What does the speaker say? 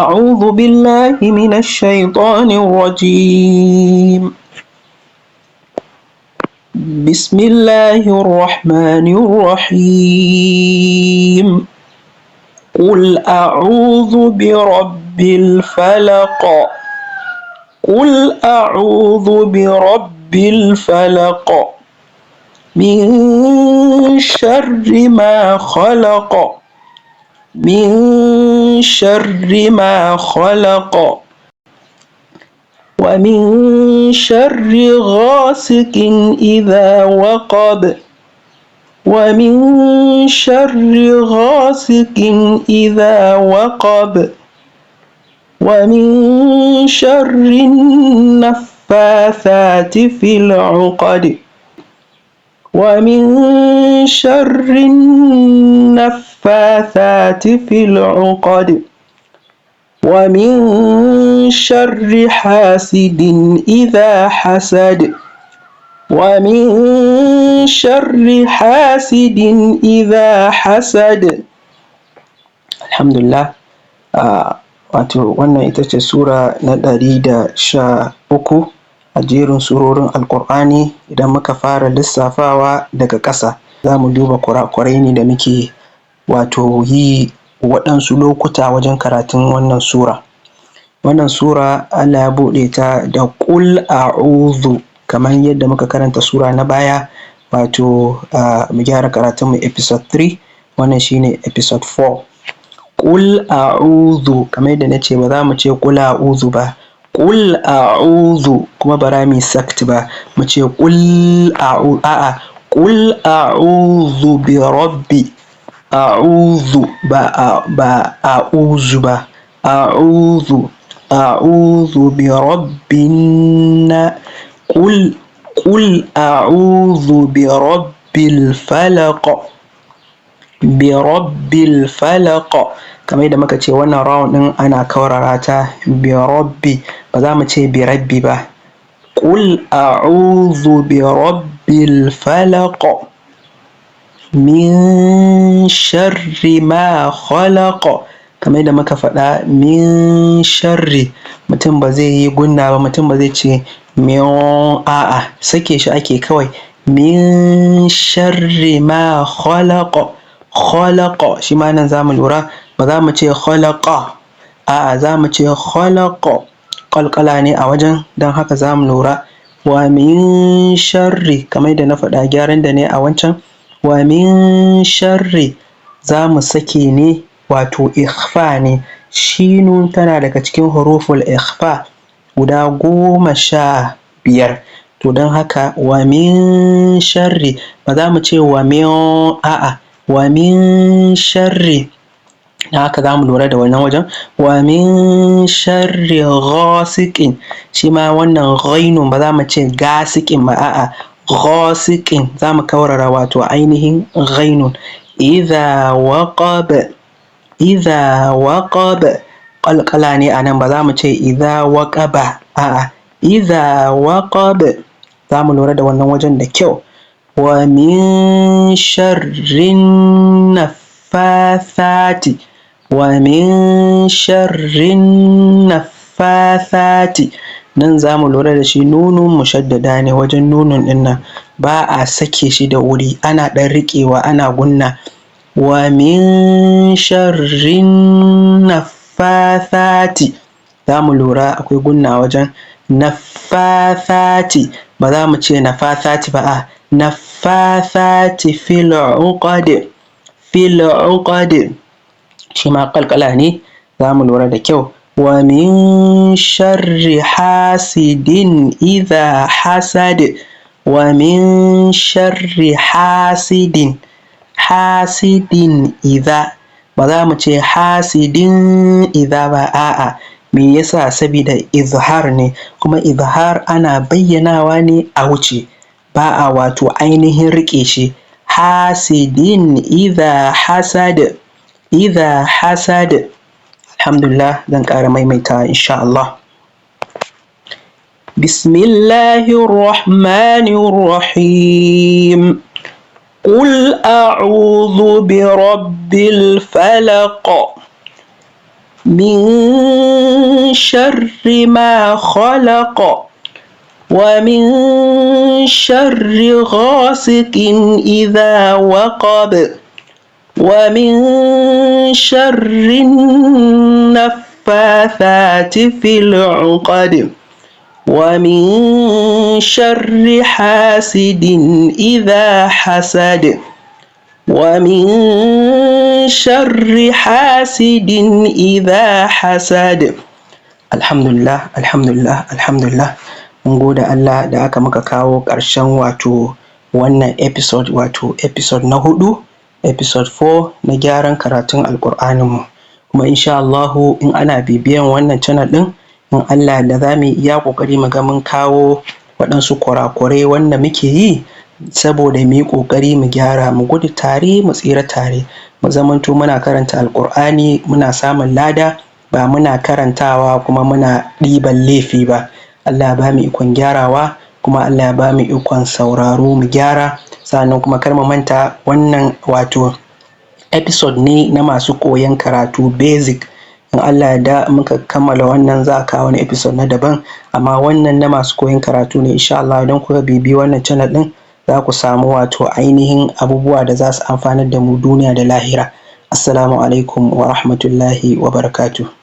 أعوذ بالله من الشيطان الرجيم. بسم الله الرحمن الرحيم. قل أعوذ برب الفلق. قل أعوذ برب الفلق من شر ما خلق. من شر ما خلق ومن شر غاسق إذا وقب. ومن شر غاسق إذا وقب ومن شر النفاثات في العقد. ومن شر النفاثات في العقد ومن شر حاسد إذا حسد. ومن شر حاسد إذا حسد. الحمد لله. wato wannan ita ce sura na 113 a jerin surorin alkur'ani. Idan muka fara lissafawa daga ƙasa za mu duba kurakurai ne da muke wato yi waɗansu lokuta wajen karatun wannan sura. Wannan sura Allah ya buɗe ta da ƙul a'udhu, kamar yadda muka karanta sura na baya, wato mu gyara karatunmu episode 3, wannan shine episode 4. Ƙul a'udhu, kamar yadda na ce ba za mu ce ƙul a'udhu ba, ƙul a'udhu, kuma ba za mu yi sakt ba mu ce ƙul a'udhu, a'a ƙul a'udhu bi rabbi. A'udhu ba a'udhu ba, a'udhu bi rabbin nas. قل أعوذ برب الفلق. برب الفلق, kamar yadda muka ce wannan round ɗin ana kaurara ta bi rabbi, ba za mu ce bi rabbi ba. قل أعوذ برب الفلق من شر ما خلق, kamar yadda muka faɗa min sharri, mutum ba zai yi gunna ba, mutum ba zai ce min, a'a sake shi ake kawai. min sharri ma khalaqa. Khalaqa shi ma nan za mu lura, ba za mu ce khalaqa, a'a za mu ce khalaqa, ƙalƙala ne a wajen, don haka za mu lura. wa min sharri, kamar yadda na faɗa gyaran da ne a wancan, wa min sharri za mu sake ne, wato ikhfa ne. Shinun tana daga cikin huruful ikhfa guda 15, to don haka wa min sharri, ba za mu ce wa min, a'a wa min sharri, don haka za mu lura da wannan wajen. wa min sharri ghasiqin, shi ma wannan ghainun ba za mu ce gasiqin ba, a'a ghasiqin za mu kaurara wato ainihin ghainun. idha waqab. idha waqab, ƙalƙala ne a nan, ba za mu ce idha waqaba, a'a idha waqab, za mu lura da wannan wajen da kyau. wa min sharrin naffathati. wa min sharrin naffathati, nan za mu lura da shi nunun mushaddada ne wajen nunun ɗin nan, ba a sake shi da wuri, ana ɗan riƙewa ana gunna. wa min sharrin naffathati, za mu lura akwai gunna wajen naffathati, ba za mu ce naffathati ba, a naffathati fil uqad. fil uqad shi ma ƙalƙala ne, za mu lura da kyau. wa min sharri hasidin idha hasad. wa min sharri hasidin. hasidin idha, ba za mu ce hasidin idha ba, a'a me yasa, saboda izhar ne, kuma izhar ana bayyanawa ne a wuce, ba a wato ainihin riƙe shi. hasidin idha hasad. idha hasad. Alhamdulillah, zan ƙara maimaitawa insha Allah. Bismillahir Rahmanir Rahim. قل أعوذ برب الفلق min sharri ma khalaqa ومن شر غاسق إذا وقب ومن شر النفاثات في العقد ومن شر حاسد إذا حسد ومن شر حاسد إذا حسد. Alhamdulillah. Mun gode Allah da aka muka kawo ƙarshen wannan episode na 4, episode 4 na gyaran karatun Alƙur'aninmu. Kuma insha Allahu in ana bibiyan wannan channel ɗin, in Allah da za mu yi iya ƙoƙari mu ga mun kawo waɗansu kurakurai wanda muke yi saboda mu yi ƙoƙari mu gyara, mu gudu tare mu tsira tare, mu zamanto muna karanta Alƙur'ani muna samun lada, ba muna karantawa kuma muna ɗiban laifi ba. Allah ya ba mu ikon gyarawa, kuma Allah ya ba mu ikon sauraro mu gyara. Sannan kuma kar mu manta wannan episode ne na masu koyon karatu basic. In Allah ya da muka kammala wannan za a kawo wani episode na daban, amma wannan na masu koyon karatu ne. Insha Allah idan kuka bibiyi wannan channel ɗin za ku samu ainihin abubuwa da za su amfanar da mu duniya da lahira. Assalamu alaikum wa rahmatullahi wa barakatuh.